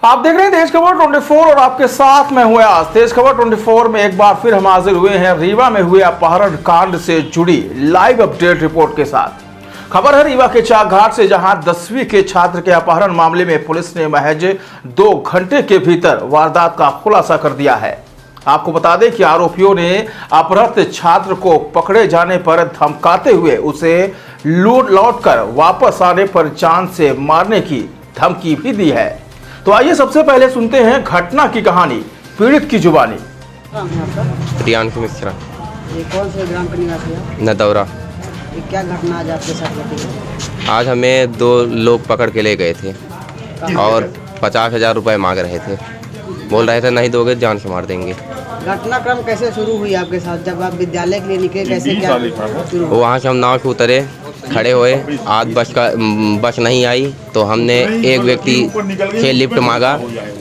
आप देख रहे हैं तेज खबर 24 और आपके साथ मैं हूं आज। तेज खबर 24 में एक बार फिर हम हाजिर हुए हैं रीवा में हुए अपहरण कांड से जुड़ी लाइव अपडेट रिपोर्ट के साथ। खबर है रीवा के चाक घाट से, जहां 10वीं के छात्र के अपहरण मामले में पुलिस ने महज 2 घंटे के भीतर वारदात का खुलासा कर दिया है। आपको बता दें कि आरोपियों ने अपहृत छात्र को पकड़े जाने पर धमकाते हुए उसे लौट कर वापस आने पर जान से मारने की धमकी भी दी है। तो आइए सबसे पहले सुनते हैं घटना की कहानी पीड़ित की जुबानी। प्रियांशु मिश्रा। ये कौन से ग्राम का निवासी है? नदौरा। ये क्या घटना आज आपके साथ घटी है? आज हमें 2 लोग पकड़ के ले गए थे और 50,000 रुपये मांग रहे थे। बोल रहे थे नहीं दोगे जान से मार देंगे। घटनाक्रम कैसे शुरू हुई आपके साथ? जब आप विद्यालय के लिए निकले कैसे क्या शुरू हुआ? वहाँ से हम नाव से उतरे, खड़े हुए, आज बस नहीं आई तो हमने एक व्यक्ति से लिफ्ट मांगा,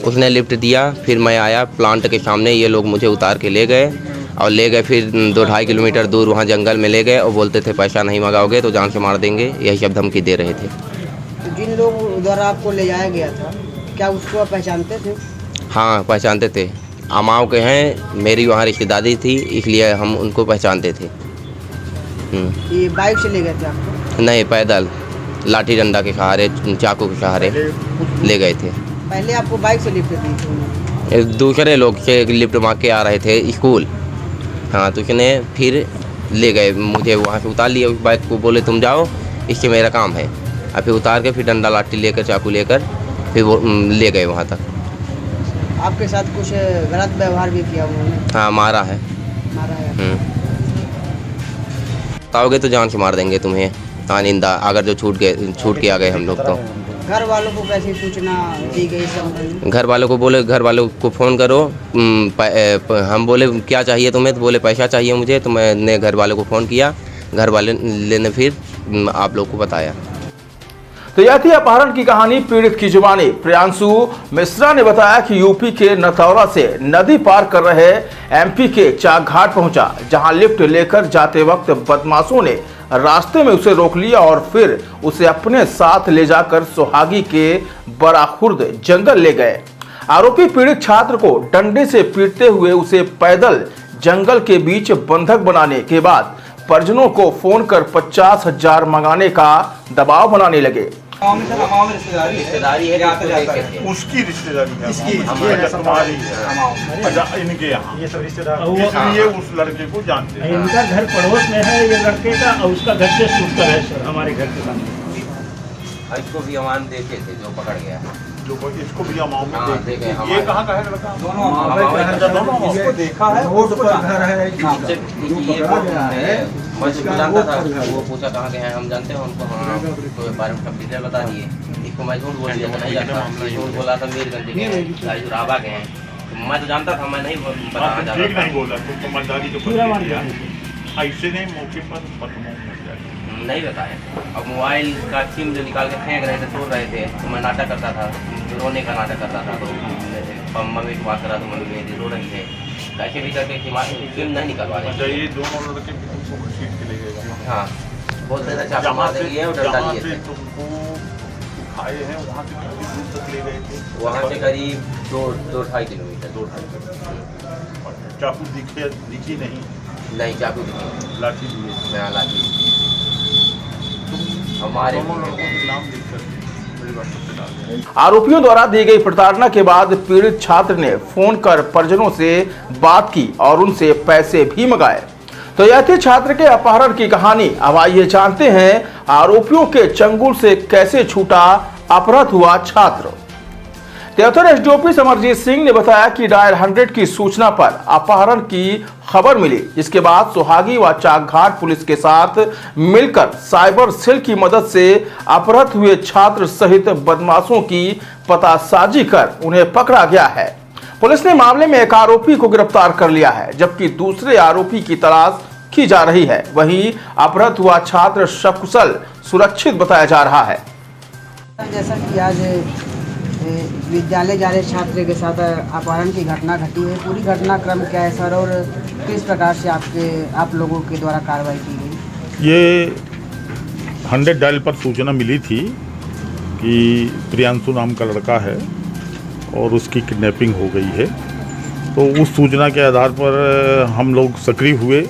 उसने लिफ्ट दिया। फिर मैं आया प्लांट के सामने, ये लोग मुझे उतार के ले गए और ले गए फिर 2-2.5 किलोमीटर दूर वहाँ जंगल में ले गए और बोलते थे पैसा नहीं मंगाओगे तो जान से मार देंगे, यही सब धमकी दे रहे थे। तो जिन लोग द्वारा आपको ले जाया गया था, क्या उसको आप पहचानते थे? हाँ पहचानते थे, अमाओं के हैं, मेरी वहाँ रिश्तेदारी थी इसलिए हम उनको पहचानते थे। ये बाइक से ले गए थे आपको? नहीं, पैदल लाठी डंडा के सहारे, चाकू के सहारे ले गए थे। पहले आपको बाइक से लिफ्ट दी थी? दूसरे लोग से लिफ्ट मांग के आ रहे थे स्कूल। हाँ तो उसने फिर ले गए, मुझे वहाँ से उतार लिया उस बाइक को, बोले तुम जाओ इससे मेरा काम है। और फिर उतार के फिर डंडा लाठी लेकर चाकू लेकर फिर वो ले गए वहाँ तक। आपके साथ कुछ गलत व्यवहार भी किया उन्होंने? हाँ मारा है। मारा है? बताओगे तो जान से मार देंगे तुम्हें, आनिंदा अगर जो छूट के आ गए हम लोग। तो घर वालों को कैसी सूचना दी गई सब? घर वालों को बोले घर वालों को फ़ोन करो। हम बोले क्या चाहिए तुम्हें, तो बोले पैसा चाहिए मुझे। तो मैंने घर वालों को फ़ोन किया, घर वाले ने फिर आप लोग को बताया। तो यह थी अपहरण की कहानी पीड़ित की जुबानी। प्रियांशु मिश्रा ने बताया कि यूपी के नथौरा से नदी पार कर रहे एमपी के चाक घाट पहुंचा, जहां लिफ्ट लेकर जाते वक्त बदमाशों ने रास्ते में उसे रोक लिया और फिर उसे अपने साथ ले जाकर सोहागी के बड़ाखुर्द जंगल ले गए। आरोपी पीड़ित छात्र को डंडे से पीटते हुए उसे पैदल जंगल के बीच बंधक बनाने के बाद परिजनों को फोन कर 50,000 मंगाने का दबाव बनाने लगे। रिश्तेदारी है, उसकी रिश्तेदारी है, इनके यहाँ ये सब रिश्तेदार, इसलिए उस लड़के को जानते हैं। इनका घर पड़ोस में है ये लड़के का, और उसका घर से सूट है सर, हमारे घर के सामने। इसको भी अमान देखे थे जो पकड़ गया, जो इसको भी अमाउंट में हाँ, देखे। देखे। ये कहाँ का है लड़का? दोनों इसको देखा है, रोड पर घर है। जानता था, वो पूछा कहाँ के हैं, हम जानते हैं उनको। हाँ तो बारे में सब डिटेल बता दिए। इसको मैं झूठ बोल दिया, वो नहीं जानता। मैं झूठ बोला था मीरगंज के हैं, राबा के हैं। तो मैं तो जानता था, मैं नहीं बताना चाहता। ठीक नहीं बोला, तुम समझदारी तो ऐसे नहीं मौके पर नहीं बताया। अब मोबाइल का सिम जो निकाल के फेंक रहे थे, तोड़ रहे थे, तो मैं नाटक करता था, रोने का नाटक करता था। तो मम्मी की बात करा तो मम्मी मेरी रो रही थे, कैसे भी करके सिम नहीं निकलवा रहे। ये दोनों लड़के तुमको घसीट के ले गए। हाँ बोलते थे चाकू मार देंगे और डंडा लिए थे। तुमको उठाए हैं, वहाँ से कितनी दूर तक ले गए थे? वहाँ से करीब 2-2.5 किलोमीटर। चाकू दिखी नहीं? नहीं चाकू दिखी, लाठी दिए? मैं लाठी हमारे नाम लिख कर आरोपियों द्वारा दी गई प्रताड़ना के बाद पीड़ित छात्र ने फोन कर परिजनों से बात की और उनसे पैसे भी मंगाए। तो यह थी छात्र के अपहरण की कहानी। अब आइए जानते हैं आरोपियों के चंगुल से कैसे छूटा अपहृत हुआ छात्र। त्यातर एसडीओपी समरजीत सिंह ने बताया कि डायल 100 की सूचना पर अपहरण की खबर मिली, जिसके बाद सोहागी व चाक घाट पुलिस के साथ मिलकर साइबर सेल की मदद से अपहृत हुए छात्र सहित बदमाशों की पतासाजी कर उन्हें पकड़ा गया है। पुलिस ने मामले में एक आरोपी को गिरफ्तार कर लिया है, जबकि दूसरे आरोपी की तलाश की जा रही है। वहीं अपहृत हुआ छात्र सकुशल सुरक्षित बताया जा रहा है। जैसा कि आज विद्यालय जा रहे छात्र के साथ अपहरण की घटना घटी है, पूरी घटनाक्रम क्या है सर, और किस प्रकार से आप लोगों के द्वारा कार्रवाई की गई? ये 100 डायल पर सूचना मिली थी कि प्रियांशु नाम का लड़का है और उसकी किडनैपिंग हो गई है। तो उस सूचना के आधार पर हम लोग सक्रिय हुए,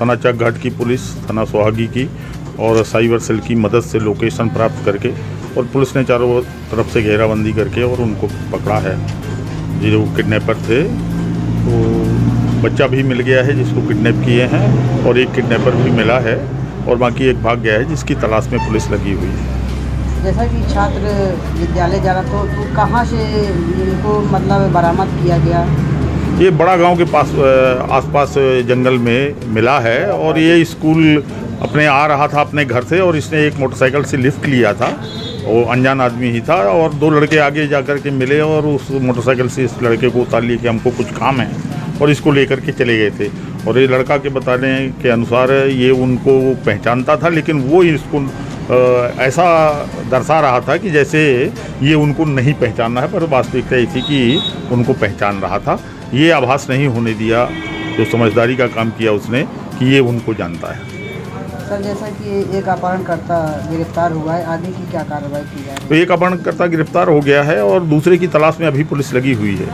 थाना चक घाट की पुलिस, थाना सोहागी की और साइबर सेल की मदद से लोकेशन प्राप्त करके और पुलिस ने चारों तरफ से घेराबंदी करके और उनको पकड़ा है जो किडनैपर थे। तो बच्चा भी मिल गया है जिसको किडनैप किए हैं और एक किडनैपर भी मिला है और बाकी एक भाग गया है जिसकी तलाश में पुलिस लगी हुई है। जैसा कि छात्र विद्यालय जा रहा तो कहाँ से इनको मतलब बरामद किया गया? ये बड़ा गांव के पास आसपास जंगल में मिला है और ये स्कूल अपने आ रहा था अपने घर से और इसने एक मोटरसाइकिल से लिफ्ट लिया था। वो अनजान आदमी ही था और दो लड़के आगे जाकर के मिले और उस मोटरसाइकिल से इस लड़के को उतार लिए कि हमको कुछ काम है और इसको लेकर के चले गए थे। और ये लड़का के बताने के अनुसार ये उनको पहचानता था, लेकिन वो इसको ऐसा दर्शा रहा था कि जैसे ये उनको नहीं पहचानना है, पर वास्तविकता ये थी कि उनको पहचान रहा था। ये आभास नहीं होने दिया, जो समझदारी का काम किया उसने, कि ये उनको जानता है। सर, जैसा कि एक अपहरणकर्ता गिरफ्तार हुआ है, आगे की क्या कार्रवाई की जा रही है? तो एक अपहरणकर्ता गिरफ्तार हो गया है और दूसरे की तलाश में अभी पुलिस लगी हुई है।